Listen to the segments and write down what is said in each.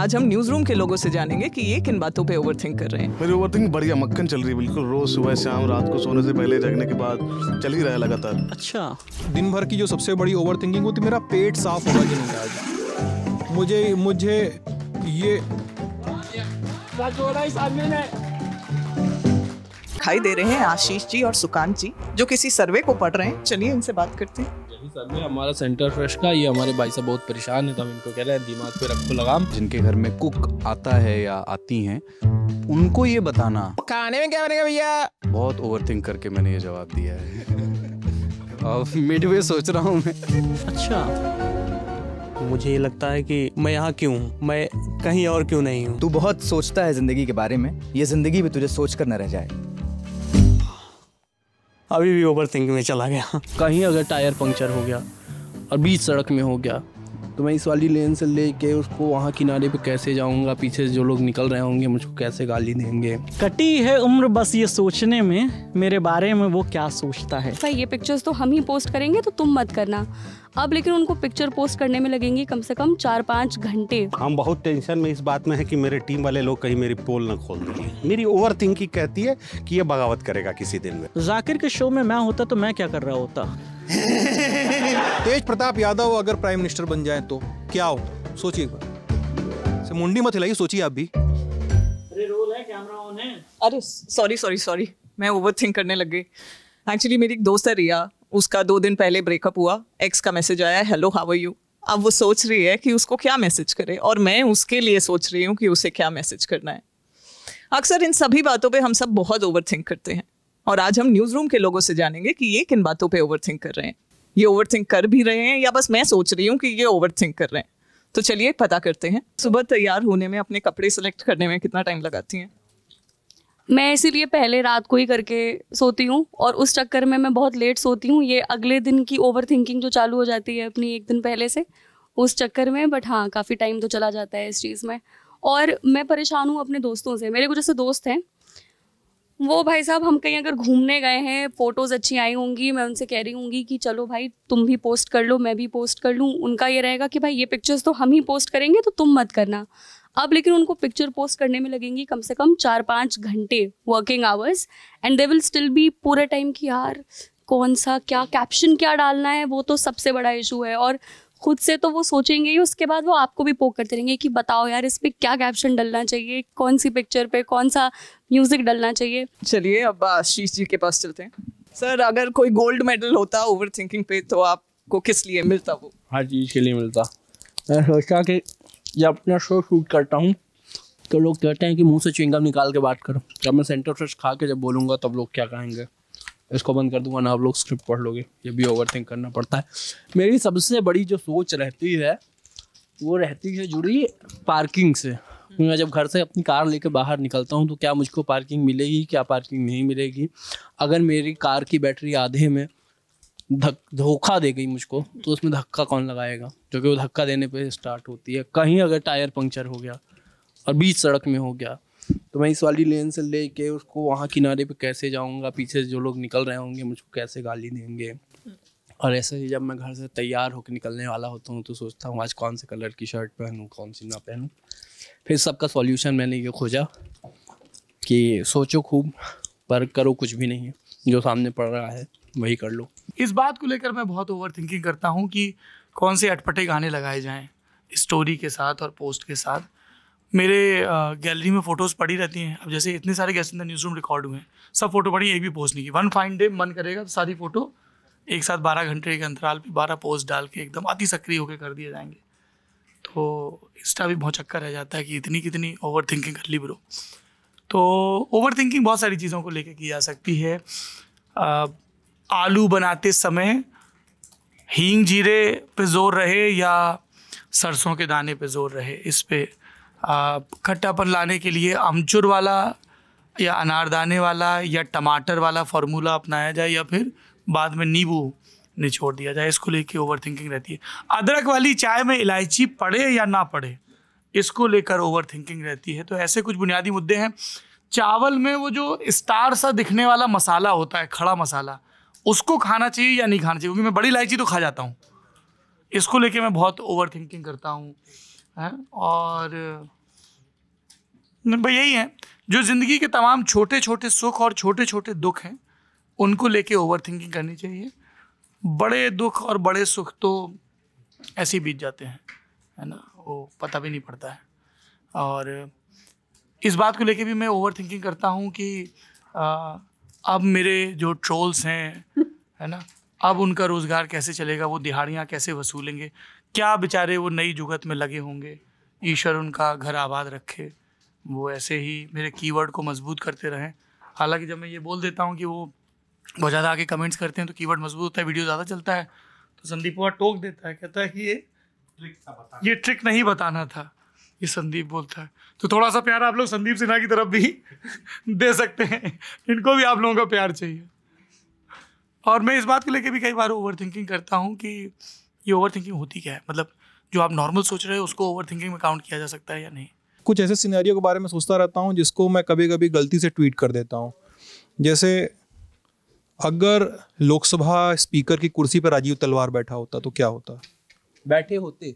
आज हम news room के लोगों से जानेंगे कि ये किन बातों पे ओवरथिंक कर रहे हैं। मेरी ओवरथिंकिंग बढ़िया मक्खन चल रही है बिल्कुल। रोज सुबह शाम रात को सोने से पहले जगने के बाद चल ही रहा है लगातार। अच्छा, दिन भर की जो सबसे बड़ी ओवरथिंकिंग होती है मेरा पेट साफ होगा कि नहीं आज। मुझे ये दिखाई दे रहे हैं आशीष जी और सुकांत जी जो किसी सर्वे को पढ़ रहे हैं। चलिए इनसे बात करते हैं। यही सर्वे हमारा सेंटर फ्रेश का, ये हमारे भाई साहब बहुत परेशान है, तो हम इनको कह रहे हैं दिमाग पे रखो लगाम। जिनके घर में कुक आता है या आती हैं उनको ये बताना खाने में क्या बनेगा भैया, बहुत ओवरथिंक करके मैंने ये जवाब दिया है। और मिडवे सोच रहा हूँ मैं। अच्छा, मुझे ये लगता है कि मैं यहाँ क्यों हूँ, मैं कहीं और क्यों नहीं हूँ। तू बहुत सोचता है जिंदगी के बारे में, ये जिंदगी भी तुझे सोच कर न रह जाए। अभी भी ओवर थिंकिंग में चला गया। कहीं अगर टायर पंक्चर हो गया और बीच सड़क में हो गया तो मैं इस वाली लेन से लेके उसको वहाँ किनारे पे कैसे जाऊँगा, पीछे से जो लोग निकल रहे होंगे मुझको कैसे गाली देंगे। कटी है उम्र बस ये सोचने में मेरे बारे में वो क्या सोचता है। भाई ये पिक्चर्स तो हम ही पोस्ट करेंगे तो तुम मत करना। अब लेकिन उनको पिक्चर पोस्ट करने में लगेंगे कम से कम 4-5 घंटे। हम बहुत टेंशन में इस बात में है कि मेरे टीम वाले लोग कहीं मेरी पोल न खोल दें। मेरी ओवर थिंकिंग कहती है कि ये बगावत करेगा किसी दिन में। जाकिर के शो में मैं होता तो मैं क्या कर रहा होता। तेज प्रताप यादव अगर प्राइम मिनिस्टर बन जाए तो क्या हो, सोचिए एक बार। मुंडी मत हिलाइए, सोचिए आप भी। अरे रोल है, कैमरा ऑन है। अरे सॉरी मैं ओवरथिंक करने लग गई। एक्चुअली मेरी एक दोस्त है रिया, उसका 2 दिन पहले ब्रेकअप हुआ। एक्स का मैसेज आया, हेलो हाउ आर यू। अब वो सोच रही है कि उसको क्या मैसेज करे और मैं उसके लिए सोच रही हूँ कि उसे क्या मैसेज करना है। अक्सर इन सभी बातों पे हम सब बहुत ओवरथिंक करते हैं और आज हम न्यूज रूम के लोगों से जानेंगे कि ये किन बातों पे ओवरथिंक कर रहे हैं। ये ओवरथिंक कर भी रहे हैं या बस मैं सोच रही हूँ कि ये ओवरथिंक कर रहे हैं। तो चलिए पता करते हैं। सुबह तैयार होने में, अपने कपड़े सेलेक्ट करने में कितना टाइम लगाती हैं? मैं इसीलिए पहले रात को ही करके सोती हूँ और उस चक्कर में मैं बहुत लेट सोती हूँ। ये अगले दिन की ओवर थिंकिंग जो चालू हो जाती है अपनी एक दिन पहले से, उस चक्कर में। बट हाँ, काफ़ी टाइम तो चला जाता है इस चीज़ में। और मैं परेशान हूँ अपने दोस्तों से। मेरे कुछ ऐसे दोस्त हैं, वो भाई साहब हम कहीं अगर घूमने गए हैं, फ़ोटोज़ अच्छी आई होंगी, मैं उनसे कह रही होंगी कि चलो भाई तुम भी पोस्ट कर लो, मैं भी पोस्ट कर लूँ। उनका ये रहेगा कि भाई ये पिक्चर्स तो हम ही पोस्ट करेंगे तो तुम मत करना। अब लेकिन उनको पिक्चर पोस्ट करने में लगेंगी कम से कम 4-5 घंटे working hours, and they will still be पूरे टाइम कि यार कौन सा क्या कैप्शन क्या डालना है, वो तो सबसे बड़ा इशू है। और खुद से तो वो सोचेंगे ही, उसके बाद वो आपको भी पोक करते रहेंगे कि बताओ यार इस पर क्या कैप्शन डलना चाहिए, कौन सी पिक्चर पे कौन सा म्यूजिक डलना चाहिए। चलिए अब आशीष जी के पास चलते हैं। सर, अगर कोई गोल्ड मेडल होता ओवर थिंकिंग पे तो आपको किस लिए मिलता? वो हर चीज़ के लिए मिलता। मैं सोचा कि जब अपना शो शूट करता हूँ तो लोग कहते हैं कि मुंह से च्युइंगम निकाल के बात करो। जब मैं सेंटर फ्रेश खा के जब बोलूँगा तब लोग क्या कहेंगे, इसको बंद कर दूंगा ना, आप लोग स्क्रिप्ट पढ़ लोगे। ये भी ओवरथिंक करना पड़ता है। मेरी सबसे बड़ी जो सोच रहती है वो रहती है जुड़ी पार्किंग से। मैं जब घर से अपनी कार लेकर बाहर निकलता हूँ तो क्या मुझको पार्किंग मिलेगी, क्या पार्किंग नहीं मिलेगी। अगर मेरी कार की बैटरी आधे में धोखा दे गई मुझको तो उसमें धक्का कौन लगाएगा, जो कि वो धक्का देने पे स्टार्ट होती है। कहीं अगर टायर पंक्चर हो गया और बीच सड़क में हो गया तो मैं इस वाली लेन से लेके उसको वहाँ किनारे पे कैसे जाऊँगा, पीछे से जो लोग निकल रहे होंगे मुझको कैसे गाली देंगे। और ऐसे ही जब मैं घर से तैयार होकर निकलने वाला होता हूँ तो सोचता हूँ आज कौन से कलर की शर्ट पहनूँ, कौन सी ना पहनूँ। फिर सबका सॉल्यूशन मैंने ये खोजा कि सोचो खूब पर करो कुछ भी नहीं है, जो सामने पड़ रहा है वही कर लो। इस बात को लेकर मैं बहुत ओवर थिंकिंग करता हूँ कि कौन से अटपटे गाने लगाए जाएं स्टोरी के साथ और पोस्ट के साथ। मेरे गैलरी में फ़ोटोज़ पड़ी रहती हैं। अब जैसे इतने सारे guest in the news room record हुए हैं, सब फोटो पड़ी, एक भी पोस्ट नहीं की। वन फाइन डे मन करेगा तो सारी फ़ोटो एक साथ 12 घंटे के अंतराल पे 12 पोस्ट डाल के एकदम अति सक्रिय होकर कर दिए जाएंगे। तो इंस्टा भी बहुत चक्कर रह जाता है कि इतनी कितनी ओवर थिंकिंग कर ली ब्रो। तो ओवर थिंकिंग बहुत सारी चीज़ों को लेकर की जा सकती है। आलू बनाते समय हींग जीरे पे जोर रहे या सरसों के दाने पे जोर रहे, इस पे खट्टापन लाने के लिए अमचूर वाला या अनारदाने वाला या टमाटर वाला फार्मूला अपनाया जाए या फिर बाद में नींबू निचोड़ दिया जाए, इसको लेके ओवर थिंकिंग रहती है। अदरक वाली चाय में इलायची पड़े या ना पड़े, इसको लेकर ओवर थिंकिंग रहती है। तो ऐसे कुछ बुनियादी मुद्दे हैं। चावल में वो जो स्टार सा दिखने वाला मसाला होता है, खड़ा मसाला, उसको खाना चाहिए या नहीं खाना चाहिए, क्योंकि मैं बड़ी इलायची तो खा जाता हूँ। इसको लेके मैं बहुत ओवर थिंकिंग करता हूँ। है। और भाई यही है, जो ज़िंदगी के तमाम छोटे छोटे सुख और छोटे छोटे दुख हैं उनको लेके ओवर थिंकिंग करनी चाहिए। बड़े दुख और बड़े सुख तो ऐसे ही बीत जाते हैं, है ना, वो पता भी नहीं पड़ता है। और इस बात को लेके भी मैं ओवर थिंकिंग करता हूँ कि अब मेरे जो ट्रोल्स हैं, है ना, अब उनका रोज़गार कैसे चलेगा, वो दिहाड़ियाँ कैसे वसूलेंगे, क्या बेचारे वो नई जुगत में लगे होंगे। ईश्वर उनका घर आबाद रखे, वो ऐसे ही मेरे कीवर्ड को मजबूत करते रहें। हालांकि जब मैं ये बोल देता हूँ कि वो बहुत ज़्यादा आके कमेंट्स करते हैं तो कीवर्ड मजबूत होता है, वीडियो ज़्यादा चलता है, तो संदीप वो टोक देता है, कहता है कि ये ट्रिक नहीं बताना था, ये संदीप बोलता है। तो थोड़ा सा प्यार आप लोग संदीप सिन्हा की तरफ भी दे सकते हैं, इनको भी आप लोगों का प्यार चाहिए। और मैं इस बात को लेके भी कई बार ओवर थिंकिंग करता हूँ कि ये ओवर थिंकिंग होती क्या है, मतलब जो आप नॉर्मल सोच रहे हो उसको ओवर थिंकिंग में काउंट किया जा सकता है या नहीं। कुछ ऐसे सिनेरियो के बारे में सोचता रहता हूँ जिसको मैं कभी कभी गलती से ट्वीट कर देता हूँ। जैसे अगर लोकसभा स्पीकर की कुर्सी पर राजीव तलवार बैठा होता तो क्या होता। बैठे होते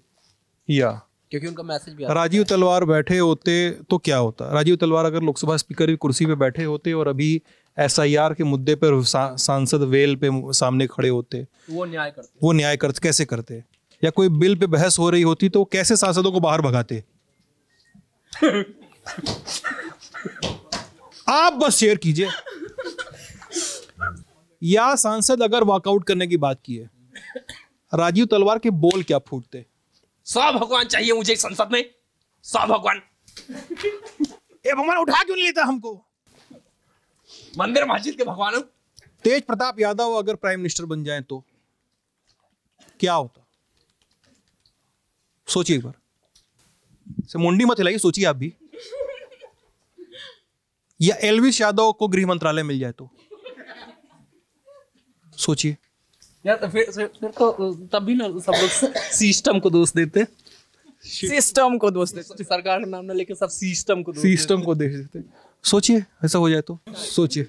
या क्योंकि उनका मैसेज भी राजीव तलवार बैठे होते तो क्या होता। राजीव तलवार अगर लोकसभा स्पीकर की कुर्सी पे बैठे होते और अभी SIR के मुद्दे पर सांसद वेल पे सामने खड़े होते, वो न्याय करते कैसे करते। या कोई बिल पे बहस हो रही होती तो कैसे सांसदों को बाहर भगाते। आप बस शेयर कीजिए। या सांसद अगर वॉकआउट करने की बात की है, राजीव तलवार के बोल क्या फूटते। 100 भगवान चाहिए मुझे एक संसद में, 100 भगवान। ए भगवान उठा क्यों नहीं लेता हमको। मंदिर मस्जिद के भगवान। तेज प्रताप यादव अगर प्राइम मिनिस्टर बन जाए तो क्या होता। सोचिए एक बार, से मुंडी मत हिलाइए, सोचिए आप भी। या एलविस यादव को गृह मंत्रालय मिल जाए तो सोचिए। यार तो फिर तो तभी ना सब लोग सिस्टम को दोष देते, सिस्टम को दोष देते, सरकार का नाम ना लेके सब सिस्टम को दोष देते। सोचिए ऐसा हो जाए तो सोचिए।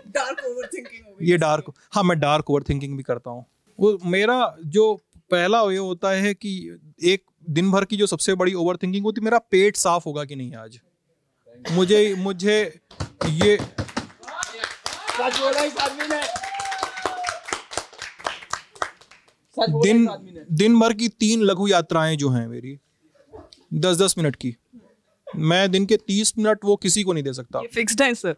डार्क ओवरथिंकिंग ये डार्क, हाँ मैं डार्क ओवरथिंकिंग भी करता हूँ। वो मेरा जो पहला ये होता है कि एक दिन भर की जो सबसे बड़ी ओवरथिंकिंग होती है, मेरा पेट साफ होगा कि नहीं आज। मुझे ये दिन भर की 3 लघु यात्राएं जो हैं मेरी 10-10 मिनट की, मैं दिन के 30 मिनट वो किसी को नहीं दे सकता। ये फिक्स्ड है सर।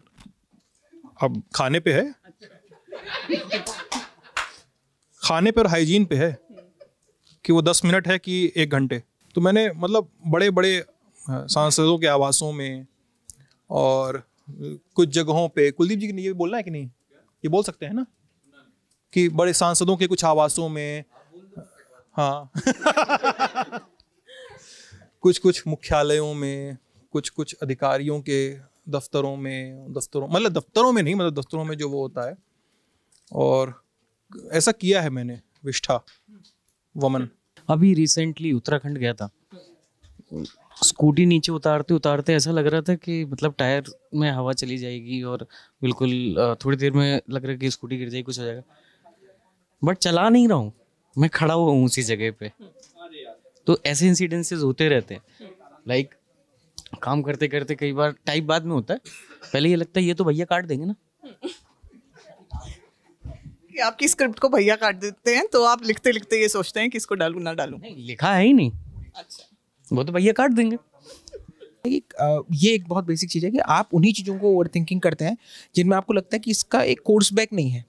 अब खाने पे है, खाने पर हाइजीन पे है कि वो 10 मिनट है कि 1 घंटे। तो मैंने मतलब बड़े बड़े सांसदों के आवासों में और कुछ जगहों पे, कुलदीप जी ने ये बोलना है कि नहीं, ये बोल सकते हैं ना, कि बड़े सांसदों के कुछ आवासों में, हाँ कुछ मुख्यालयों में, कुछ अधिकारियों के दफ्तरों में दफ्तरों में जो वो होता है। और ऐसा किया है मैंने। विष्ठा वमन अभी रिसेंटली उत्तराखंड गया था, स्कूटी नीचे उतारते ऐसा लग रहा था कि मतलब टायर में हवा चली जाएगी और बिल्कुल थोड़ी देर में लग रहा है कि स्कूटी गिर जाएगी, कुछ हो जाएगा, बट चला नहीं रहा हूँ, मैं खड़ा हुआ हूँ उसी जगह पे। तो ऐसे इंसिडेंसेस होते रहते हैं। लाइक काम करते करते कई बार टाइप बाद में होता है, पहले ये लगता है ये तो भैया काट देंगे ना, कि आपकी स्क्रिप्ट को भैया काट देते हैं तो आप लिखते लिखते ये सोचते हैं कि इसको डालूं ना डालूं। लिखा है ही नहीं। अच्छा, वो तो भैया काट देंगे। ये एक बहुत बेसिक चीज़ है कि आप उन्हीं चीज़ों को ओवर थिंकिंग करते हैं जिनमें आपको लगता है कि इसका एक कोर्स बैक नहीं है।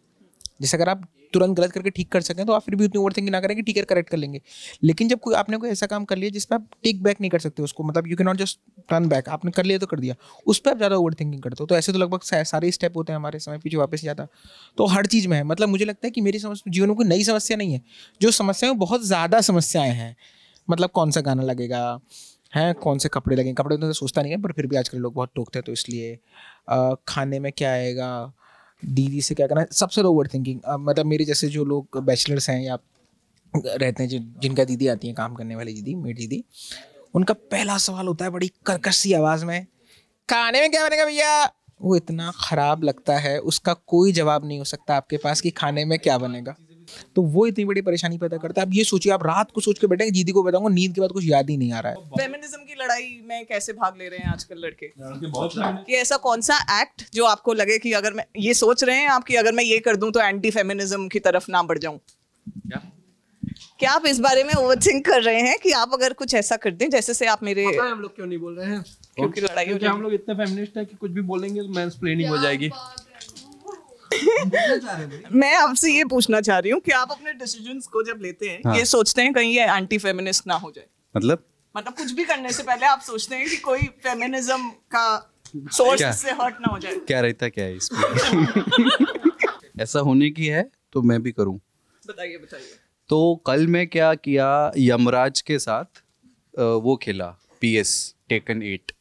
जैसे अगर आप तुरंत गलत करके ठीक कर सकें तो आप फिर भी उतनी ओवर थिंकिंग ना करें कि ठीक है करेक्ट कर लेंगे। लेकिन जब आपने कोई ऐसा काम कर लिया जिस पर आप टेक बैक नहीं कर सकते उसको, मतलब you can not just turn back, आपने कर लिया तो कर दिया, उस पर आप ज़्यादा ओवर थिंकिंग करते हो। तो ऐसे तो लगभग सारे स्टेप होते हैं हमारे समय पीछे वापस जाता, तो हर चीज़ में है। मतलब मुझे लगता है कि मेरी जीवन में कोई नई समस्या नहीं है, जो समस्याएं बहुत ज़्यादा समस्याएं हैं। मतलब कौन सा गाना लगेगा है, कौन से कपड़े लगेंगे, कपड़े तो सोचता नहीं है पर फिर भी आजकल लोग बहुत टोकते हैं तो इसलिए, खाने में क्या आएगा, दीदी से क्या करना है, सबसे ओवर थिंकिंग। मतलब मेरे जैसे जो लोग बैचलर्स हैं या रहते हैं जिनका दीदी आती हैं काम करने वाली दीदी, मेरी दीदी, उनका पहला सवाल होता है बड़ी कर्कश सी आवाज़ में, खाने में क्या बनेगा भैया। वो इतना ख़राब लगता है, उसका कोई जवाब नहीं हो सकता आपके पास कि खाने में क्या बनेगा। तो वो इतनी बड़ी परेशानी पैदा करता है। अब ये सोचिए, आप रात को सोच के बैठेंगे दीदी को बताऊंगा, नींद के बाद कुछ याद ही नहीं आ रहा है। फेमिनिज्म की लड़ाई में कैसे भाग ले रहे हैं आजकल लड़के? कि ऐसा कौन सा एक्ट जो आपको लगे कि अगर मैं ये सोच रहे हैं आप कि अगर मैं ये कर दूं तो एंटी फेमिनिज्म की तरफ ना बढ़ जाऊं? क्या आप इस बारे में ओवरथिंक कर रहे हैं कि आप अगर कुछ ऐसा कर दें जैसे से आप मेरे? हम लोग क्यों नहीं बोल रहे हैं? क्योंकि लड़ाई हो क्योंकि हम लोग इतने फेमिनिस्ट हैं कि कुछ भी बोलेंगे तो मैंसप्लेनिंग हो जाएगी। मैं आपसे ये पूछना चाह रही हूँ कि आप अपने डिसीजंस को जब लेते हैं ये सोचते हैं कहीं ये एंटी फेमिनिस्ट ना हो जाए? मतलब कुछ भी करने से पहले आप सोचते हैं कि कोई फेमिनिज्म का सोर्स से हर्ट ना हो जाए? क्या रहता क्या है इसमें? ऐसा होने की है तो मैं भी करूं। बताइए। तो कल मैं क्या किया, यमराज के साथ वो खेला PS टेकन 8।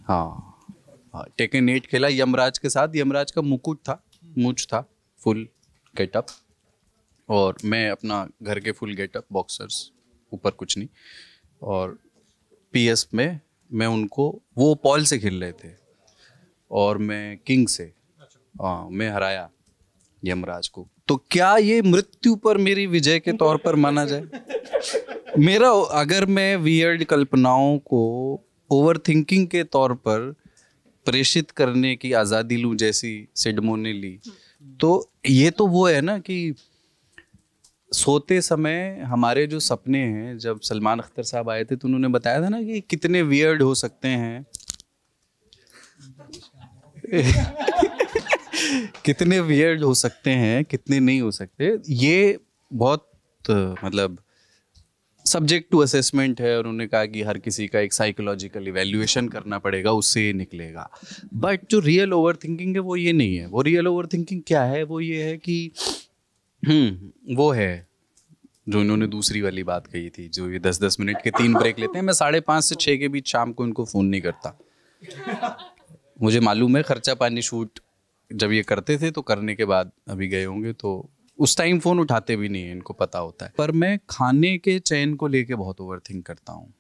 हाँ टेकन 8 खेला यमराज के साथ। यमराज का मुकुट था, मूंछ था, फुल गेटअप, और मैं अपना घर के फुल गेटअप, बॉक्सर्स, ऊपर कुछ नहीं। और PS में मैं उनको, वो पॉल से खेल रहे थे और मैं किंग से, मैं हराया यमराज को। तो क्या ये मृत्यु पर मेरी विजय के तौर पर माना जाए? मेरा, अगर मैं वियर्ड कल्पनाओं को ओवरथिंकिंग के तौर पर प्रेषित करने की आज़ादी लूँ जैसी सिडमो ने ली, तो ये तो वो है ना कि सोते समय हमारे जो सपने हैं, जब सलमान अख्तर साहब आए थे तो उन्होंने बताया था ना कि कितने वियर्ड हो सकते हैं कितने वियर्ड हो सकते हैं, कितने नहीं हो सकते। ये बहुत मतलब सब्जेक्ट टू असेसमेंट है। उन्होंने कहा कि हर किसी का एक साइकोलॉजिकल इवैल्यूएशन करना पड़ेगा, उससे ये निकलेगा। बट जो रियल ओवर थिंकिंग है वो ये नहीं है। वो रियल ओवर थिंकिंग क्या है? वो ये है कि वो है जो इन्होंने दूसरी वाली बात कही थी, जो ये 10-10 मिनट के 3 ब्रेक लेते हैं। मैं 5:30 से 6 के बीच शाम को इनको फ़ोन नहीं करता। मुझे मालूम है खर्चा पानी शूट जब ये करते थे तो करने के बाद अभी गए होंगे, तो उस टाइम फ़ोन उठाते भी नहीं है, इनको पता होता है। पर मैं खाने के चयन को लेके बहुत ओवरथिंक करता हूँ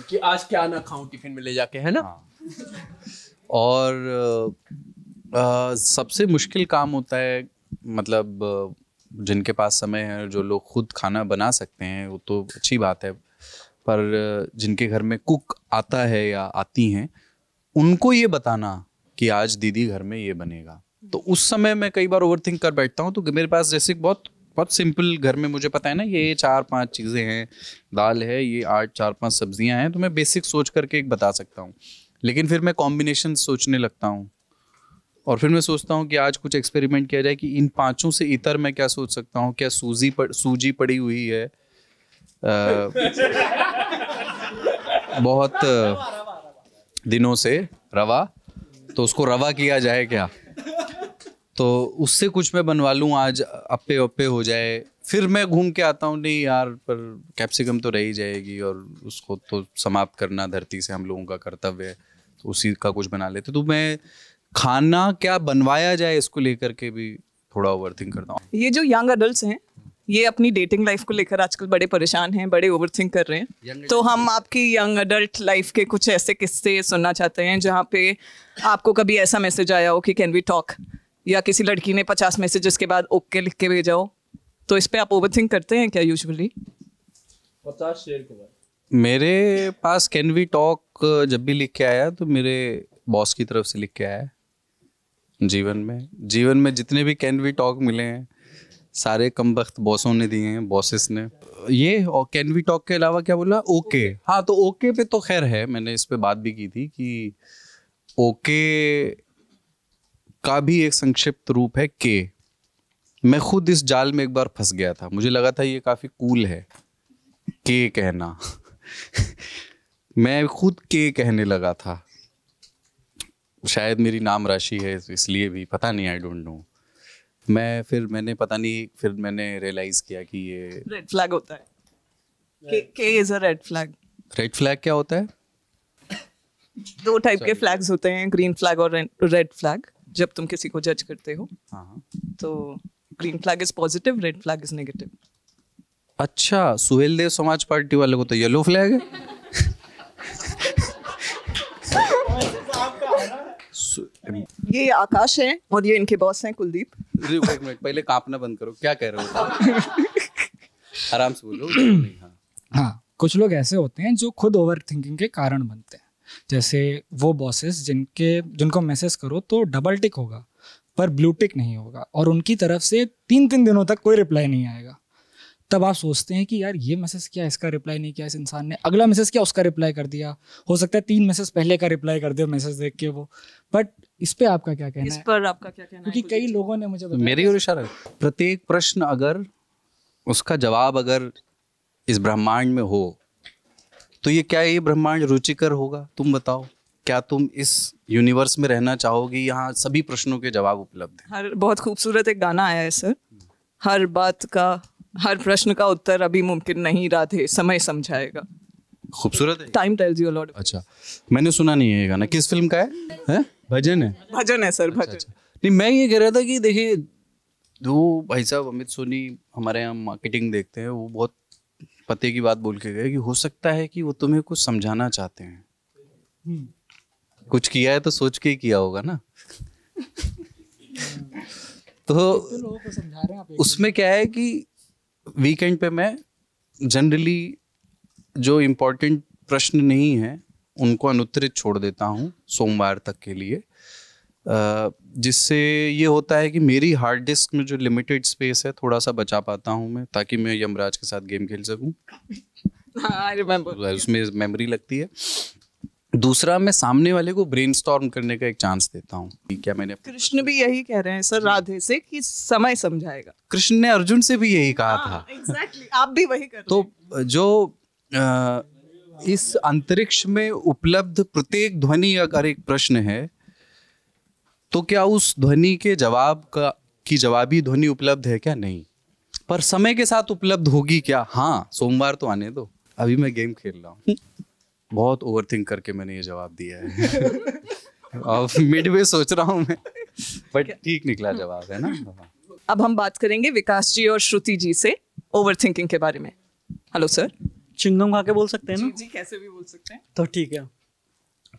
कि आज क्या ना खाऊं टिफिन में ले जाके, है ना? और सबसे मुश्किल काम होता है, मतलब जिनके पास समय है, जो लोग खुद खाना बना सकते हैं वो तो अच्छी बात है, पर जिनके घर में कुक आता है या आती हैं, उनको ये बताना कि आज दीदी घर में ये बनेगा, तो उस समय मैं कई बार ओवरथिंक कर बैठता हूँ। तो मेरे पास जैसे बहुत सिंपल घर में मुझे पता है ना, ये 4-5 चीज़ें हैं, दाल है, ये 4-5 सब्जियां हैं, तो मैं बेसिक सोच करके एक बता सकता हूँ। लेकिन फिर मैं कॉम्बिनेशन सोचने लगता हूँ और फिर मैं सोचता हूँ कि आज कुछ एक्सपेरिमेंट किया जाए कि इन 5 से इतर मैं क्या सोच सकता हूँ। क्या सूजी पड़ी हुई है, बहुत दिनों से, रवा, तो उसको रवा किया जाए क्या, तो उससे कुछ मैं बनवा लूँ आज, अप्पे हो जाए। फिर मैं घूम के आता हूँ, नहीं यार पर कैप्सिकम तो रह ही जाएगी और उसको तो समाप्त करना धरती से हम लोगों का कर्तव्य है, तो उसी का कुछ बना लेते। तो मैं खाना क्या बनवाया जाए इसको लेकर के भी थोड़ा ओवरथिंक करता हूँ। ये जो यंग अडल्ट्स हैं ये अपनी डेटिंग लाइफ को लेकर आजकल बड़े परेशान हैं, बड़े ओवरथिंक कर रहे हैं। तो हम आपकी यंग अडल्ट लाइफ के कुछ ऐसे किस्से सुनना चाहते हैं जहाँ पे आपको कभी ऐसा मैसेज आया हो कि कैन वी टॉक, या किसी लड़की ने 50 मैसेजेस के बाद ओके लिख के भेजा हो, तो इस पे आप ओवरथिंक करते हैं क्या यूजुअली? 50 शेयर के बाद मेरे पास कैन वी टॉक जब भी लिख के आया तो मेरे बॉस की तरफ से लिख के आया है। जीवन में जितने भी कैन वी टॉक मिले हैं सारे कमबख्त बॉसों ने दिए हैं, बॉसेस ने। ये और कैन वी टॉक के अलावा क्या बोला, ओके। हाँ, तो ओके पे तो खैर है, मैंने इस पे बात भी की थी कि ओके का भी एक संक्षिप्त रूप है के। मैं खुद इस जाल में एक बार फंस गया था, मुझे लगा था ये काफ़ी कूल है के कहना मैं खुद के कहने लगा था, शायद मेरी नाम राशि है इसलिए भी, पता नहीं, आई डोंट नो। फिर मैंने रियलाइज किया कि ये रेड फ्लैग होता है। के is a red flag. Red flag क्या होता है? 2 टाइप के फ्लैग्स होते हैं, ग्रीन फ्लैग और रेड फ्लैग। जब तुम किसी को जज करते हो तो green flag is positive, red flag is negative. अच्छा, सुहेल देव समाज पार्टी वाले को तो येलो फ्लैग है। ये आकाश है और ये इनके बॉस हैं कुलदीप। रुको एक मिनट, पहले कांपना बंद करो। क्या कह रहे हो? आराम से बोलो। हाँ, कुछ लोग ऐसे होते हैं जो खुद ओवर थिंकिंग के कारण बनते हैं। जैसे वो बॉसेस जिनको मैसेज करो तो डबल टिक होगा पर ब्लू टिक नहीं होगा, और उनकी तरफ से 3 दिनों तक कोई रिप्लाई नहीं आएगा। तब आप सोचते हैं कि यार ये मैसेज क्या, इसका रिप्लाई नहीं किया इस इंसान ने, अगला मैसेज क्या, उसका रिप्लाई कर दिया। हो सकता है 3 मैसेज पहले का रिप्लाई कर दिया मैसेज देख के वो। बट इस पे आपका क्या कहना है? इस पर आपका क्या कहना है? क्योंकि कई लोगों ने मुझे बताया, मेरी ओर इशारा, प्रत्येक प्रश्न अगर उसका जवाब अगर इस ब्रह्मांड में हो तो ये ब्रह्मांड रुचिकर होगा? तुम बताओ, क्या तुम इस यूनिवर्स में रहना चाहोगे यहाँ सभी प्रश्नों के जवाब उपलब्ध हैं? बहुत खूबसूरत एक गाना आया है सर, हर बात का, हर प्रश्न का उत्तर अभी मुमकिन नहीं, राधे समय समझाएगा। खूबसूरत है। Time tells you a lot. अच्छा, मैंने सुना नहीं है ये गाना। किस फिल्म का है? भजन है? भजन है सर, भजन। अच्छा। नहीं, मैं ये कह रहा था कि देखिए, दो भाई साहब अमित सोनी हमारे यहाँ मार्केटिंग देखते हैं, वो बहुत पते की बात बोल के गए कि हो सकता है कि वो तुम्हें कुछ समझाना चाहते हैं। कुछ किया है तो सोच के ही किया होगा ना। तो लोगों को समझा रहे हैं आप। उसमें क्या है कि वीकेंड पे मैं जनरली जो इम्पोर्टेंट प्रश्न नहीं है उनको अनुत्तरित छोड़ देता हूँ सोमवार तक के लिए, जिससे ये होता है कि मेरी हार्ड डिस्क में जो लिमिटेड स्पेस है थोड़ा सा बचा पाता हूँ मैं, ताकि मैं यमराज के साथ गेम खेल सकूँ। I remember. उसमें मेमोरी लगती है। दूसरा, मैं सामने वाले को ब्रेनस्टॉर्म करने का एक चांस देता हूँ। क्या मैंने, कृष्ण भी यही कह रहे हैं सर राधे से कि समय समझाएगा। कृष्ण ने अर्जुन से भी यही कहा था। एग्जैक्टली, आप भी वही कर रहे हैं। तो जो इस अंतरिक्ष में उपलब्ध प्रत्येक ध्वनि अगर एक प्रश्न है तो क्या उस ध्वनि के जवाब की जवाबी ध्वनि उपलब्ध है क्या? नहीं। पर समय के साथ उपलब्ध होगी क्या? हाँ, सोमवार तो आने दो, अभी मैं गेम खेल रहा हूँ। बहुत ओवरथिंक करके मैंने ये जवाब दिया है। और मिडवे सोच रहा हूँ मैं, बट ठीक निकला जवाब, है ना। अब हम बात करेंगे विकास जी और श्रुति जी से ओवरथिंकिंग के बारे में। Hello sir. चिंगम खा के बोल सकते हैं ना? जी कैसे भी बोल सकते हैं। तो ठीक है,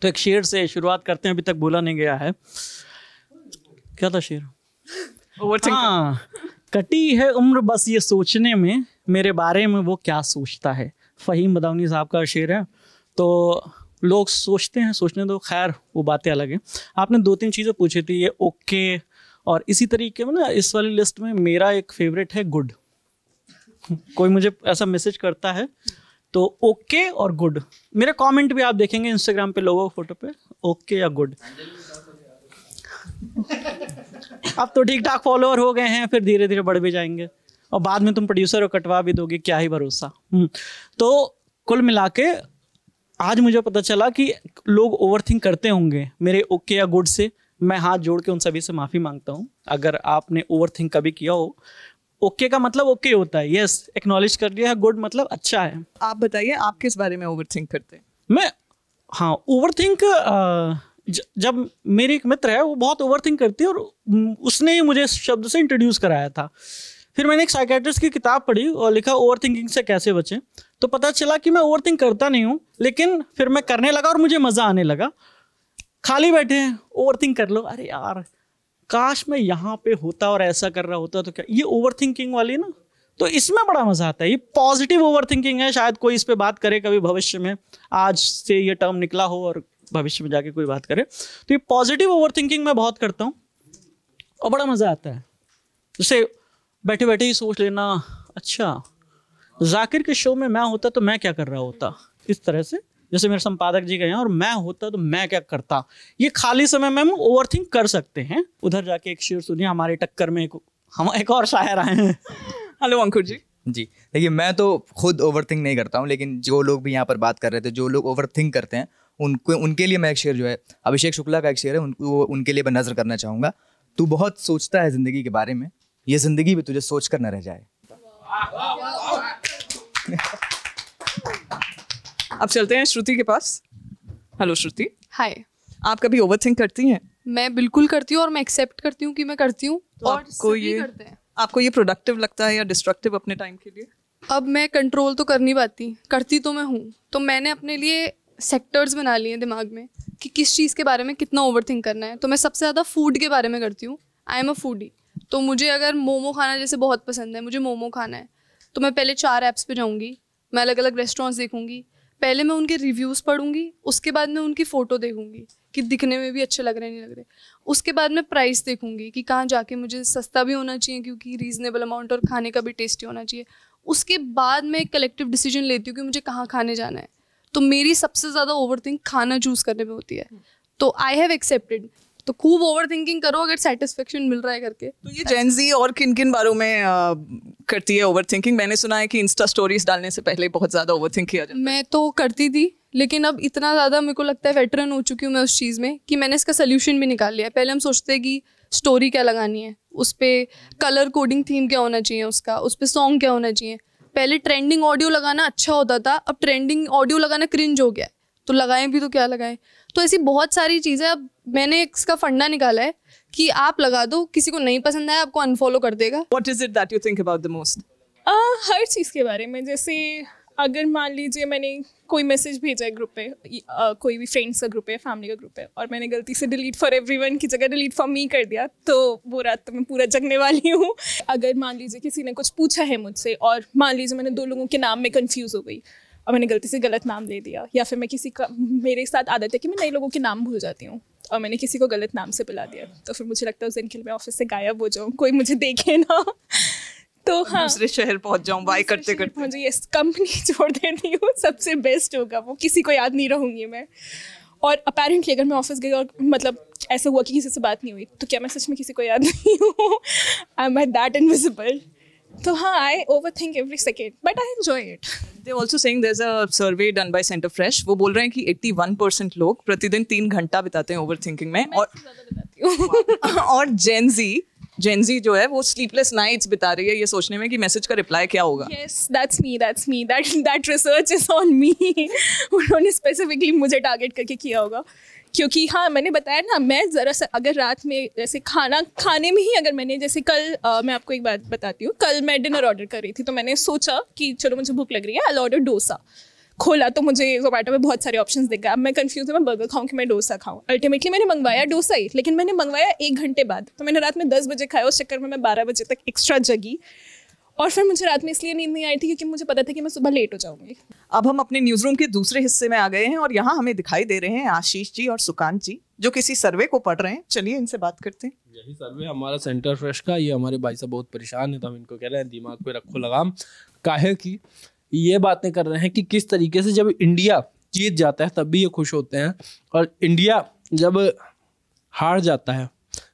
तो एक शेर से शुरुआत करते हैं, अभी तक बोला नहीं गया है। क्या था शेर? हाँ, कटी है उम्र बस ये सोचने में, मेरे बारे में वो क्या सोचता है। फ़हीम बदाऊनी साहब का शेर है। तो लोग सोचते हैं, सोचने दो, खैर वो बातें अलग हैं। आपने 2-3 चीज़ें पूछी थी, ये ओके, और इसी तरीके में ना इस वाली लिस्ट में मेरा एक फेवरेट है गुड। कोई मुझे ऐसा मैसेज करता है तो ओके और गुड। मेरे कमेंट भी आप देखेंगे इंस्टाग्राम पे लोगों फोटो पे, ओके या गुड। अब तो ठीक ठाक फॉलोअर हो गए हैं, फिर धीरे धीरे बढ़ भी जाएंगे, और बाद में तुम प्रोड्यूसर को कटवा भी दोगे, क्या ही भरोसा। तो कुल मिला के आज मुझे पता चला कि लोग ओवरथिंक करते होंगे मेरे ओके या गुड से। मैं हाथ जोड़ के उन सभी से माफ़ी मांगता हूँ अगर आपने ओवरथिंक कभी किया हो। ओके का मतलब ओके होता है, यस, एक्नॉलेज कर लिया है। गुड मतलब अच्छा है। आप बताइए, आप किस बारे में ओवरथिंक करते हैं? मैं, हाँ, ओवरथिंक जब मेरी एक मित्र है वो बहुत ओवरथिंक करती है, और उसने ही मुझे इस शब्द से इंट्रोड्यूस कराया था। फिर मैंने एक साइकेट्रिस्ट की किताब पढ़ी और लिखा ओवरथिंकिंग से कैसे बचें, तो पता चला कि मैं ओवरथिंक करता नहीं हूँ, लेकिन फिर मैं करने लगा और मुझे मज़ा आने लगा। खाली बैठे हैं, ओवरथिंक कर लो, अरे यार काश मैं यहाँ पे होता और ऐसा कर रहा होता तो क्या। ये ओवरथिंकिंग वाली ना, तो इसमें बड़ा मज़ा आता है। ये पॉजिटिव ओवरथिंकिंग है। शायद कोई इस पे बात करे कभी भविष्य में, आज से ये टर्म निकला हो और भविष्य में जाके कोई बात करे, तो ये पॉजिटिव ओवरथिंकिंग मैं बहुत करता हूँ और बड़ा मज़ा आता है। जैसे बैठे बैठे ही सोच लेना, अच्छा जाकिर के शो में मैं होता तो मैं क्या कर रहा होता, इस तरह से। जैसे मेरे संपादक जी गए हैं और मैं होता तो मैं क्या करता। ये खाली समय में हम ओवरथिंक कर सकते हैं। उधर जाके एक शेर सुनिए, हमारे टक्कर में हम एक और शायर आए हैं। हेलो अंकुर जी। जी देखिए, मैं तो खुद ओवरथिंक नहीं करता हूँ, लेकिन जो लोग भी यहाँ पर बात कर रहे थे, जो लोग ओवरथिंक करते हैं, उनके लिए मैं एक शेर जो है अभिषेक शुक्ला का एक शेर है, उनके लिए मैं नज़र करना चाहूँगा। तू बहुत सोचता है ज़िंदगी के बारे में, ये ज़िंदगी भी तुझे सोच कर न रह जाए। अब चलते हैं श्रुति के पास। हेलो श्रुति। हाय। आप कभी ओवरथिंक करती हैं? मैं बिल्कुल करती हूँ और मैं एक्सेप्ट करती हूँ कि मैं करती हूँ। तो और सभी करते हैं। आपको ये प्रोडक्टिव लगता है या डिस्ट्रक्टिव अपने टाइम के लिए? अब मैं कंट्रोल तो कर नहीं पाती, करती तो मैं हूँ। तो मैंने अपने लिए सेक्टर्स बना लिए दिमाग में कि किस चीज़ के बारे में कितना ओवरथिंक करना है। तो मैं सबसे ज़्यादा फूड के बारे में करती हूँ। I am a foodie. तो मुझे अगर मोमो खाना जैसे बहुत पसंद है, मुझे मोमो खाना है, तो मैं पहले 4 ऐप्स पे जाऊँगी, मैं अलग अलग रेस्टोरेंट्स देखूँगी, पहले मैं उनके रिव्यूज़ पढ़ूँगी, उसके बाद मैं उनकी फ़ोटो देखूँगी कि दिखने में भी अच्छे लग रहे हैं नहीं लग रहे, उसके बाद मैं प्राइस देखूँगी कि कहाँ जाके मुझे सस्ता भी होना चाहिए क्योंकि रीज़नेबल अमाउंट और खाने का भी टेस्टी होना चाहिए। उसके बाद मैं एक कलेक्टिव डिसीजन लेती हूँ कि मुझे कहाँ खाने जाना है। तो मेरी सबसे ज़्यादा ओवरथिंक खाना चूज़ करने में होती है। तो आई हैव एक्सेप्टेड, तो खूब ओवरथिंकिंग करो अगर सेटिस्फेक्शन मिल रहा है करके। तो ये जेन ज़ी और किन किन बारों में करती है ओवरथिंकिंग? मैंने सुना है कि इंस्टा स्टोरीज डालने से पहले बहुत ज़्यादा ओवरथिंक किया जाता है। मैं तो करती थी, लेकिन अब इतना ज़्यादा मेरे को लगता है वेटरन हो चुकी हूँ मैं उस चीज़ में कि मैंने इसका सोल्यूशन भी निकाल लिया है। पहले हम सोचते हैं कि स्टोरी क्या लगानी है, उस पर कलर कोडिंग थीम क्या होना चाहिए उसका, उस पर सॉन्ग क्या होना चाहिए। पहले ट्रेंडिंग ऑडियो लगाना अच्छा होता था, अब ट्रेंडिंग ऑडियो लगाना क्रिंज हो गया है, तो लगाएं भी तो क्या लगाएं। तो ऐसी बहुत सारी चीज़ें अब मैंने इसका फंडा निकाला है कि आप लगा दो, किसी को नहीं पसंद आया आपको अनफॉलो कर देगा। What is it that you think about the most? हर चीज़ के बारे में, जैसे अगर मान लीजिए मैंने कोई मैसेज भेजा है ग्रुप पे, कोई भी फ्रेंड्स का ग्रुप है, फैमिली का ग्रुप है, और मैंने गलती से डिलीट फॉर एवरीवन की जगह डिलीट फॉर मी कर दिया, तो वो रात तो मैं पूरा जगने वाली हूँ। अगर मान लीजिए किसी ने कुछ पूछा है मुझसे और मान लीजिए मैंने 2 लोगों के नाम में कंफ्यूज हो गई और मैंने गलती से गलत नाम ले दिया, या फिर मैं किसी का, मेरे साथ आदत है कि मैं नए लोगों के नाम भूल जाती हूँ और मैंने किसी को गलत नाम से बुला दिया, तो फिर मुझे लगता है उस दिन के लिए मैं ऑफिस से गायब हो जाऊँ, कोई मुझे देखे ना। तो हाँ, दूसरे शहर पहुंच जाऊँ बाय करते करते। मुझे ये कंपनी छोड़ देती हूँ, सबसे बेस्ट होगा वो, किसी को याद नहीं रहूँगी मैं। और अपेरेंटली अगर मैं ऑफिस गई और मतलब ऐसा हुआ कि किसी से बात नहीं हुई, तो क्या मैं सच में किसी को याद नहीं हूँ? I am that invisible. तो हाँ, I overthink every second but I enjoy it. They also saying there's a survey done by Center Fresh, वो बोल रहे हैं कि 81% लोग प्रतिदिन 3 घंटा बिताते हैं ओवरथिंकिंग में। और जेन ज़ी जो है वो स्लीपलेस नाइट्स बिता रही है ये सोचने में कि मैसेज का रिप्लाई क्या होगा। Yes, that's me, that research is on me। उन्होंने स्पेसिफिकली मुझे टारगेट करके किया होगा, क्योंकि हाँ, मैंने बताया ना, मैं ज़रा सा अगर रात में जैसे खाने में ही अगर मैंने जैसे कल मैं आपको एक बात बताती हूँ, कल मैं डिनर ऑर्डर कर रही थी, तो मैंने सोचा कि चलो मुझे भूख लग रही है, आई ऑर्डर डोसा। खोला तो मुझे जोमेटो में बहुत सारे ऑप्शंस दिख गए। अब मैं कंफ्यूज हूँ, मैं बर्गर खाऊँ कि मैं डोसा खाऊँ। अल्टीमेटली मैंने मंगवाया डोसा ही, लेकिन मैंने मंगवाया 1 घंटे बाद, तो मैंने रात में 10 बजे खाया। उस चक्कर में मैं 12 बजे तक एक्स्ट्रा जगी, और फिर मुझे रात में इसलिए नींद नहीं आई थी क्योंकि मुझे पता था कि मैं सुबह लेट हो जाऊंगी। अब हम अपने न्यूज़ रूम के दूसरे हिस्से में आ गए हैं और यहाँ हमें दिखाई दे रहे हैं आशीष जी और सुकांत जी जो किसी सर्वे को पढ़ रहे हैं। चलिए इनसे बात करते हैं। यही सर्वे हमारा सेंटर फ्रेश का, ये हमारे भाई साहब बहुत परेशान है, तो हम इनको कह रहे हैं दिमाग पे रखो लगाम। काहे की ये बातें कर रहे हैं कि किस तरीके से जब इंडिया जीत जाता है तब भी ये खुश होते हैं, और इंडिया जब हार जाता है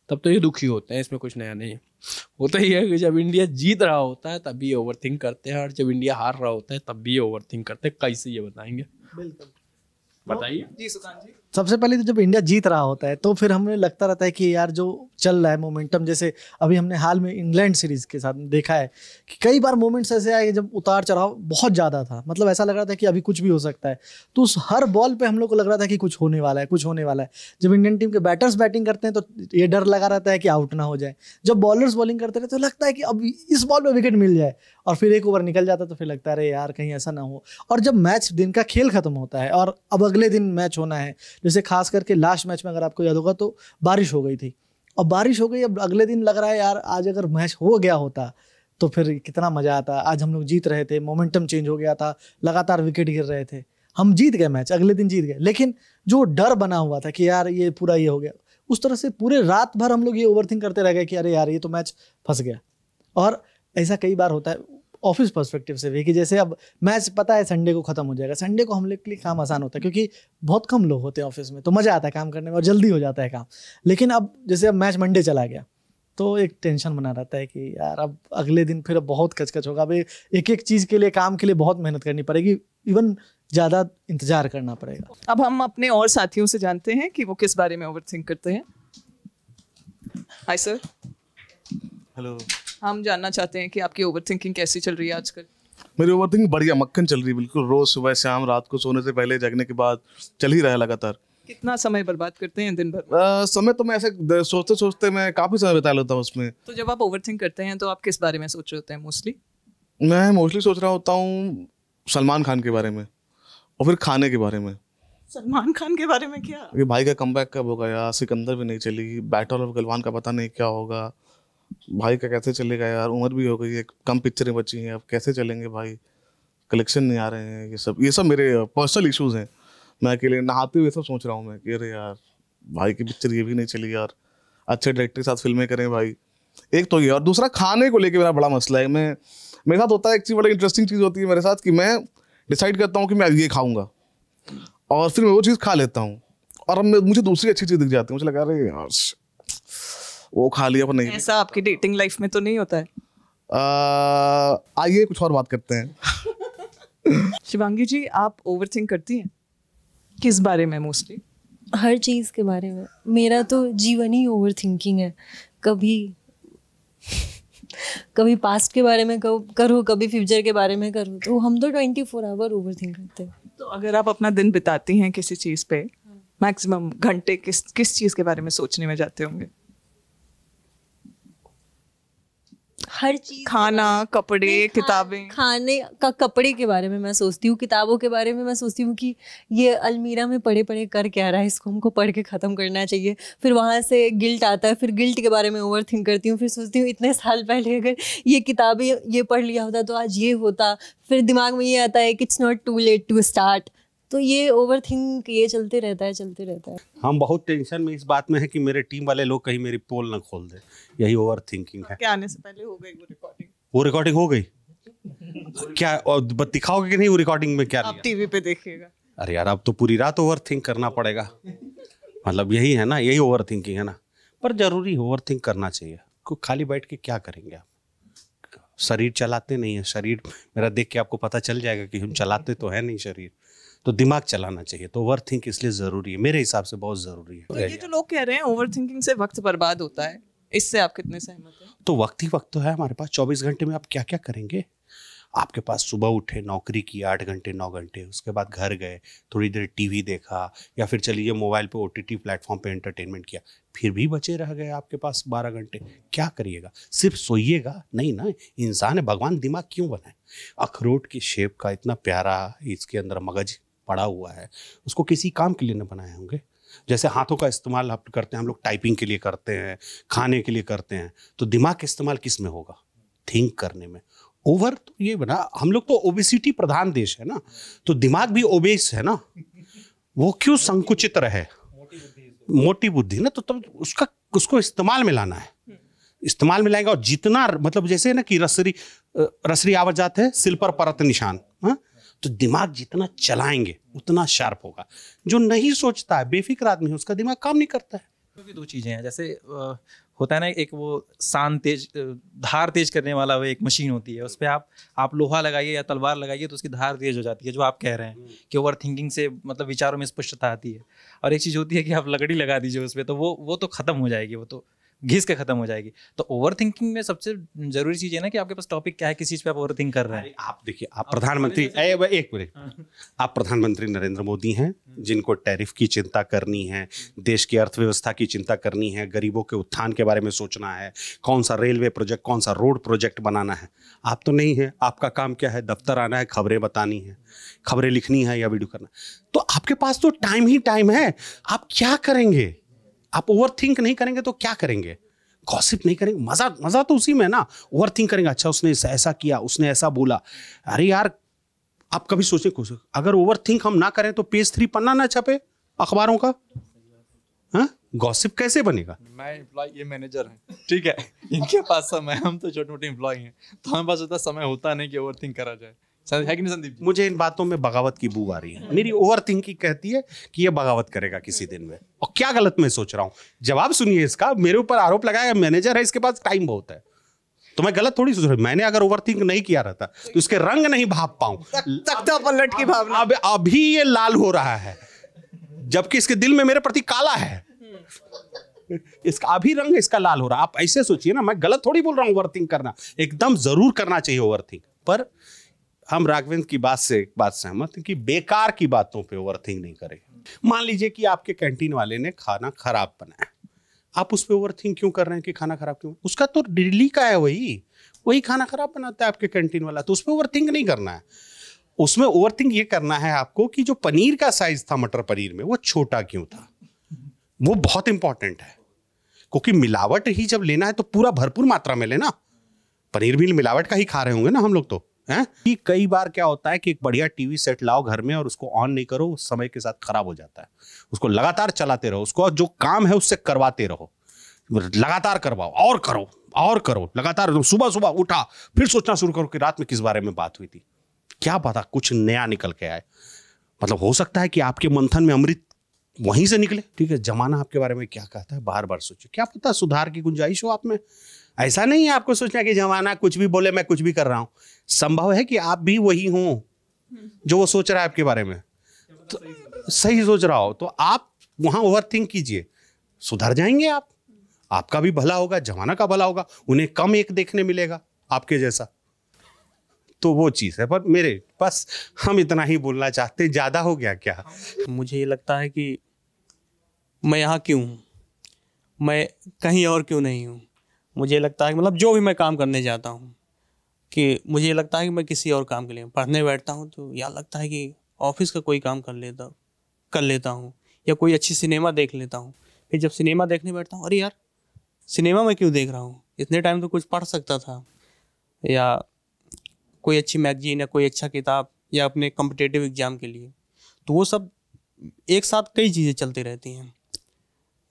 तब तो ये दुखी होते हैं। इसमें कुछ नया नहीं है। होता ही है कि जब इंडिया जीत रहा होता है तब भी ये ओवरथिंक करते हैं, और जब इंडिया हार रहा होता है तब भी ये ओवरथिंक करते हैं। कैसे ये बताएंगे? बिल्कुल बताइए जी सुकांत जी। सबसे पहले तो जब इंडिया जीत रहा होता है तो फिर हमें लगता रहता है कि यार जो चल रहा है मोमेंटम, जैसे अभी हमने हाल में इंग्लैंड सीरीज के साथ देखा है कि कई बार मोमेंट्स ऐसे आए जब उतार चढ़ाव बहुत ज़्यादा था, मतलब ऐसा लग रहा था कि अभी कुछ भी हो सकता है। तो उस हर बॉल पे हम लोग को लग रहा था कि कुछ होने वाला है, कुछ होने वाला है। जब इंडियन टीम के बैटर्स बैटिंग करते हैं तो ये डर लगा रहता है कि आउट ना हो जाए। जब बॉलर्स बॉलिंग करते रहते तो लगता है कि अब इस बॉल पर विकेट मिल जाए, और फिर एक ओवर निकल जाता तो फिर लगता है अरे यार कहीं ऐसा ना हो। और जब मैच दिन का खेल खत्म होता है और अब अगले दिन मैच होना है, जैसे खास करके लास्ट मैच में अगर आपको याद होगा तो बारिश हो गई थी, और बारिश हो गई, अब अगले दिन लग रहा है यार आज अगर मैच हो गया होता तो फिर कितना मजा आता। आज हम लोग जीत रहे थे, मोमेंटम चेंज हो गया था, लगातार विकेट गिर रहे थे, हम जीत गए मैच, अगले दिन जीत गए। लेकिन जो डर बना हुआ था कि यार ये पूरा ये हो गया, उस तरह से पूरे रात भर हम लोग ये ओवरथिंक करते रह गए कि अरे यार ये तो मैच फंस गया। और ऐसा कई बार होता है ऑफिस पर्सपेक्टिव से भी कि जैसे अब मैच पता है संडे को खत्म हो जाएगा, संडे को हम लोग के लिए काम आसान होता है क्योंकि बहुत कम लोग होते हैं ऑफिस में, तो मज़ा आता है काम करने में और जल्दी हो जाता है काम। लेकिन अब जैसे अब मैच मंडे चला गया तो एक टेंशन बना रहता है कि यार अब अगले दिन फिर बहुत कचकच होगा। अब एक एक चीज़ के लिए, काम के लिए बहुत मेहनत करनी पड़ेगी, इवन ज़्यादा इंतजार करना पड़ेगा। अब हम अपने और साथियों से जानते हैं कि वो किस बारे में ओवरथिंक करते हैं। Hi sir. हेलो। हम जानना चाहते हैं कि आपकी ओवरथिंकिंग कैसी चल रही है आजकल? मेरी ओवरथिंकिंग बढ़िया मक्खन चल रही है बिल्कुल। रोज सुबह शाम, रात को सोने से पहले, जगने के बाद चल ही रहा है लगातार। कितना समय बर्बाद करते हैं दिन भर? समय तो मैं ऐसे सोचते सोचते मैं काफ़ी समय बिता लेता हूँ उसमें। तो जब आप ओवरथिंक करते हैं तो आप किस बारे में सोच रहे होते हैं मोस्टली? मैं मोस्टली सोच रहा होता हूँ सलमान खान के बारे में और फिर खाने के बारे में। सलमान खान के बारे में क्या? ये भाई का कमबैक कब होगा यार? सिकंदर भी नहीं चली, बैटल ऑफ गलवान का पता नहीं क्या होगा, भाई का कैसे चलेगा यार? उम्र भी हो गई है, कम पिक्चरें बची हैं, अब कैसे चलेंगे भाई? कलेक्शन नहीं आ रहे हैं, ये सब मेरे पर्सनल इश्यूज हैं। मैं अकेले नहाते हुए सब सोच रहा हूँ मैं कि अरे यार भाई की पिक्चर ये भी नहीं चली यार, अच्छे डायरेक्टर के साथ फिल्में करें भाई। एक तो ये, और दूसरा खाने को लेके मेरा बड़ा मसला है। मेरे साथ होता है एक चीज़, बड़ी इंटरेस्टिंग चीज़ होती है मेरे साथ कि मैं डिसाइड करता हूँ कि मैं ये खाऊंगा और फिर मैं वो चीज़ खा लेता हूँ और अब मुझे दूसरी अच्छी चीज़ दिख जाती है, मुझे लगा अरे यार वो खा लिया पर नहीं। ऐसा आपकी डेटिंग लाइफ में तो नहीं होता है? आइए कुछ और बात करते हैं। शिवांगी जी, आप ओवरथिंक करती हैं? किस बारे में मोस्टली? हर चीज़ के बारे में। मेरा तो जीवन ही ओवर थिंकिंग है। कभी पास्ट के बारे में करूँ, कभी फ्यूचर के बारे में करूँ, तो हम तो 24 आवर ओवर थिंक करते हैं। तो अगर आप अपना दिन बिताती हैं किसी चीज़ पे, मैक्सिमम घंटे किस चीज़ के बारे में सोचने में जाते होंगे? हर चीज, खाना, कपड़े, किताबें। खाने का, कपड़े के बारे में मैं सोचती हूँ, किताबों के बारे में मैं सोचती हूँ कि ये अलमीरा में पढ़े पढ़े कर क्या रहा है, इसको हमको पढ़ के ख़त्म करना चाहिए। फिर वहाँ से गिल्ट आता है, फिर गिल्ट के बारे में ओवर थिंक करती हूँ। फिर सोचती हूँ इतने साल पहले अगर ये किताबें ये पढ़ लिया होता तो आज ये होता। फिर दिमाग में ये आता है कि it's not too late to start. तो ये ओवर थिंक ये चलते रहता है। हम बहुत टेंशन में इस बात में है कि मेरे टीम वाले लोग कहीं मेरी पोल ना खोल दे, यही ओवर थिंकिंग है। क्या आने से पहले हो गई वो रिकॉर्डिंग? वो रिकॉर्डिंग हो गई क्या? और दिखाओगे कि नहीं वो रिकॉर्डिंग में क्या आप टीवी पे देखिएगा। अरे यार अब तो पूरी रात ओवर थिंक करना पड़ेगा। मतलब यही है ना, यही ओवर थिंकिंग है ना। पर जरूरी ओवर थिंक करना चाहिए। खाली बैठ के क्या करेंगे आप? शरीर चलाते नहीं है। शरीर मेरा देख के आपको पता चल जाएगा कि हम चलाते तो है नहीं शरीर, तो दिमाग चलाना चाहिए। तो ओवर थिंक इसलिए ज़रूरी है, मेरे हिसाब से बहुत ज़रूरी है। तो ये जो लोग कह रहे हैं ओवर थिंकिंग से वक्त बर्बाद होता है, इससे आप कितने सहमत हैं? तो वक्त ही वक्त तो है हमारे पास। 24 घंटे में आप क्या क्या करेंगे? आपके पास सुबह उठे, नौकरी की 8 घंटे 9 घंटे, उसके बाद घर गए, थोड़ी देर टीवी देखा, या फिर चलिए मोबाइल पे OTT प्लेटफॉर्म पे एंटरटेनमेंट किया, फिर भी बचे रह गए आपके पास 12 घंटे। क्या करिएगा? सिर्फ सोइएगा नहीं ना। इंसान है, भगवान दिमाग क्यों बनाए? अखरोट की शेप का इतना प्यारा इसके अंदर मगज पड़ा हुआ है, उसको किसी काम के लिए न बनाए होंगे। जैसे हाथों का इस्तेमाल आप करते हैं, हम लोग टाइपिंग के लिए करते हैं, खाने के लिए करते हैं, तो दिमाग का इस्तेमाल किस में होगा? थिंक करने में। ओवर तो ये बना, हम लोग तो ओबेसिटी प्रधान देश है ना, तो दिमाग भी ओबेस है ना, वो क्यों संकुचित रहे? मोटी बुद्धि ना, तो तब उसको इस्तेमाल में लाना है। इस्तेमाल में लाएंगे और जितना, मतलब जैसे ना कि रसरी आवत जाते हैं सिल पर परत निशान, हाँ, तो दिमाग जितना चलाएंगे उतना शार्प होगा। जो नहीं सोचता है, बेफिक्र आदमी है, उसका दिमाग काम नहीं करता है। क्योंकि दो चीज़ें हैं, जैसे होता है ना, एक वो शान तेज, धार तेज करने वाला वो एक मशीन होती है, उस पर आप लोहा लगाइए या तलवार लगाइए तो उसकी धार तेज हो जाती है, जो आप कह रहे हैं कि ओवर थिंकिंग से मतलब विचारों में स्पष्टता आती है। और एक चीज़ होती है कि आप लकड़ी लगा दीजिए उस पर, तो वो तो ख़त्म हो जाएगी, वो तो घिस के खत्म हो जाएगी। तो ओवर थिंकिंग में सबसे जरूरी चीज़ है ना कि आपके पास टॉपिक क्या है, किस चीज़ पे आप ओवर थिंक कर रहे हैं। आप देखिए, आप प्रधानमंत्री, एक मिनट, आप प्रधानमंत्री नरेंद्र मोदी हैं, जिनको टैरिफ की चिंता करनी है, देश की अर्थव्यवस्था की चिंता करनी है, गरीबों के उत्थान के बारे में सोचना है, कौन सा रेलवे प्रोजेक्ट, कौन सा रोड प्रोजेक्ट बनाना है। आप तो नहीं है, आपका काम क्या है? दफ्तर आना है, खबरें बतानी है, खबरें लिखनी है या वीडियो करना। तो आपके पास तो टाइम ही टाइम है, आप क्या करेंगे? आप ओवर थिंक नहीं करेंगे तो क्या करेंगे? गॉसिप नहीं करेंगे, मजा तो उसी में ना। ओवर थिंक करेंगे, अच्छा उसने ऐसा किया, उसने ऐसा बोला। अरे यार, आप कभी सोचे अगर ओवर थिंक हम ना करें तो पेज 3 पन्ना ना छपे अखबारों का? हाँ, गॉसिप कैसे बनेगा? मैं एम्प्लॉय, ये मैनेजर है, ठीक है, इनके पास समय, हम तो छोटे मोटे एम्प्लॉय हैं, तो हमारे पास उतना समय होता नहीं कि ओवर थिंक करा जाए, है कि नहीं संदीप? मुझे इन बातों में बगावत की बू आ रही है। मेरी ओवर थिंकिंग कहती है कि ये बगावत करेगा किसी दिन में। और क्या गलत मैं सोच रहा हूँ? जवाब सुनिए इसका। मेरे ऊपर आरोप लगाया, मैनेजर है, इसके पास टाइम बहुत है, तो मैं गलत थोड़ी सोच रहा हूँ। मैंने अगर ओवर थिंक नहीं किया रहता तो इसके रंग नहीं भाप पाऊं। तख्ता पलट की भावना। अभी ये लाल हो रहा है, जबकि इसके दिल में मेरे प्रति काला है। इसका अभी रंग इसका लाल हो रहा है। आप ऐसे सोचिए ना, मैं गलत थोड़ी बोल रहा हूँ। ओवर थिंक करना एकदम जरूर करना चाहिए ओवर थिंक, पर हम राघवेंद्र की बात से एक बात सहमत हैं कि बेकार की बातों पे ओवर थिंक नहीं करें। मान लीजिए कि आपके कैंटीन वाले ने खाना खराब बनाया, आप उस पे ओवर थिंक क्यों कर रहे हैं कि खाना खराब क्यों? उसका तो डेली का है, वही खाना खराब बनाता है आपके कैंटीन वाला, तो उस पे ओवर थिंक नहीं करना है। उसमें ओवरथिंक ये करना है आपको कि जो पनीर का साइज था मटर पनीर में वो छोटा क्यों था, वो बहुत इंपॉर्टेंट है। क्योंकि मिलावट ही जब लेना है तो पूरा भरपूर मात्रा में लेना। पनीर भी मिलावट का ही खा रहे होंगे ना हम लोग तो, हैं? कि कई बार क्या होता है कि एक बढ़िया टीवी सेट लाओ घर में और उसको ऑन नहीं करो, उस समय के साथ खराब हो जाता है। उसको लगातार चलाते रहो, उसको जो काम है उससे करवाते रहो, लगातार करवाओ और करो और करो लगातार। सुबह सुबह उठा फिर सोचना शुरू करो कि रात में किस बारे में बात हुई थी, क्या पता कुछ नया निकल के आए। मतलब हो सकता है कि आपके मंथन में अमृत वहीं से निकले। ठीक है, जमाना आपके बारे में क्या कहता है बार बार सोचो, क्या पता सुधार की गुंजाइश हो आप में। ऐसा नहीं है आपको सोचना कि जमाना कुछ भी बोले मैं कुछ भी कर रहा हूं। संभव है कि आप भी वही हो जो वो सोच रहा है आपके बारे में, तो सही सोच रहा हो, तो आप वहां ओवरथिंक कीजिए, सुधर जाएंगे आप, आपका भी भला होगा, जमाना का भला होगा, उन्हें कम एक देखने मिलेगा आपके जैसा। तो वो चीज़ है। पर मेरे बस हम इतना ही बोलना चाहते, ज़्यादा हो गया क्या? मुझे ये लगता है कि मैं यहाँ क्यों हूँ, मैं कहीं और क्यों नहीं हूँ। मुझे लगता है कि मतलब जो भी मैं काम करने जाता हूँ कि मुझे लगता है कि मैं किसी और काम के लिए पढ़ने बैठता हूँ तो याद लगता है कि ऑफिस का कोई काम कर लेता हूँ या कोई अच्छी सिनेमा देख लेता हूँ। फिर जब सिनेमा देखने बैठता हूँ, अरे यार सिनेमा में क्यों देख रहा हूँ, इतने टाइम तो कुछ पढ़ सकता था, या कोई अच्छी मैगजीन या कोई अच्छा किताब या अपने कॉम्पिटिटिव एग्जाम के लिए। तो वो सब एक साथ कई चीज़ें चलती रहती हैं।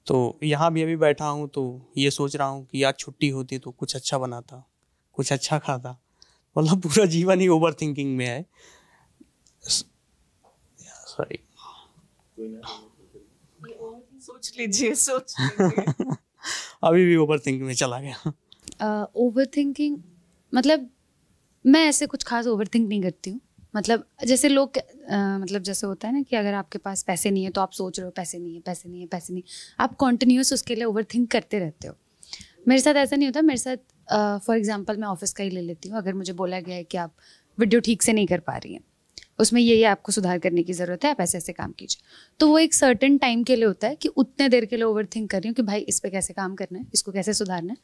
तो यहाँ भी अभी बैठा हूँ तो ये सोच रहा हूँ कि आज छुट्टी होती तो कुछ अच्छा बनाता, कुछ अच्छा खाता। मतलब पूरा जीवन ही ओवर थिंकिंग में है। सॉरी, सोच लीजिए अभी भी ओवर थिंकिंग में चला गया। ओवर थिंकिंग मतलब मैं ऐसे कुछ खास ओवर थिंक नहीं करती हूँ। मतलब जैसे लोग मतलब जैसे होता है ना कि अगर आपके पास पैसे नहीं है तो आप सोच रहे हो पैसे नहीं है, पैसे नहीं है, पैसे नहीं, आप कॉन्टिन्यूस उसके लिए ओवर थिंक करते रहते हो। मेरे साथ ऐसा नहीं होता। मेरे साथ फॉर एग्जांपल मैं ऑफिस का ही ले लेती हूँ। अगर मुझे बोला गया है कि आप वीडियो ठीक से नहीं कर पा रही हैं, उसमें ये आपको सुधार करने की ज़रूरत है, आप ऐसे ऐसे काम कीजिए, तो वो एक सर्टेन टाइम के लिए होता है कि उतने देर के लिए ओवर थिंक कर रही हूँ कि भाई इस पर कैसे काम करना है, इसको कैसे सुधारना है।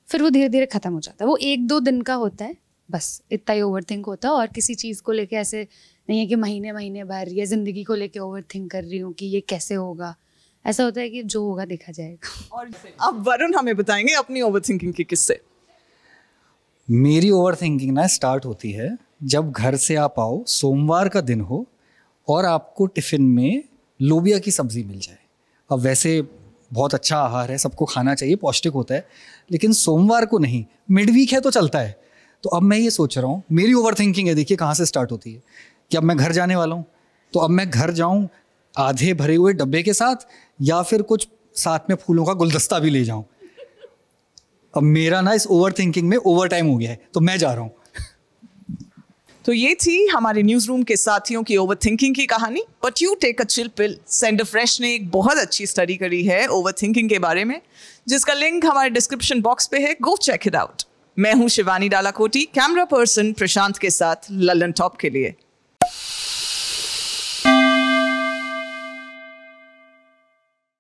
फिर वो धीरे धीरे ख़त्म हो जाता है। वो 1-2 दिन का होता है, बस इतना ही ओवर थिंक होता है। और किसी चीज़ को लेके ऐसे नहीं है कि महीने भर या ज़िंदगी को लेके ओवर थिंक कर रही हूँ कि ये कैसे होगा। ऐसा होता है कि जो होगा देखा जाएगा। और अब वरुण हमें बताएंगे अपनी ओवर थिंकिंग के किस्से। मेरी ओवर थिंकिंग ना स्टार्ट होती है जब घर से आप आओ, सोमवार का दिन हो और आपको टिफ़िन में लोबिया की सब्ज़ी मिल जाए। अब वैसे बहुत अच्छा आहार है, सबको खाना चाहिए, पौष्टिक होता है, लेकिन सोमवार को नहीं, मिड वीक है तो चलता है। तो अब मैं ये सोच रहा हूँ, मेरी ओवर थिंकिंग है, देखिए कहाँ से स्टार्ट होती है कि अब मैं घर जाने वाला हूँ, तो अब मैं घर जाऊँ आधे भरे हुए डब्बे के साथ या फिर कुछ साथ में फूलों का गुलदस्ता भी ले जाऊँ। अब मेरा ना इस ओवर थिंकिंग में ओवर टाइम हो गया है, तो मैं जा रहा हूँ। तो ये थी हमारे न्यूज़ रूम के साथियों की ओवर थिंकिंग की कहानी। But you take a chill pill. Center Fresh ने एक बहुत अच्छी स्टडी करी है ओवर थिंकिंग के बारे में, जिसका लिंक हमारे डिस्क्रिप्शन बॉक्स पे है, गो चेक इट आउट। मैं हूँ शिवानी डालाकोटी, कैमरा पर्सन प्रशांत के साथ ललन टॉप के लिए।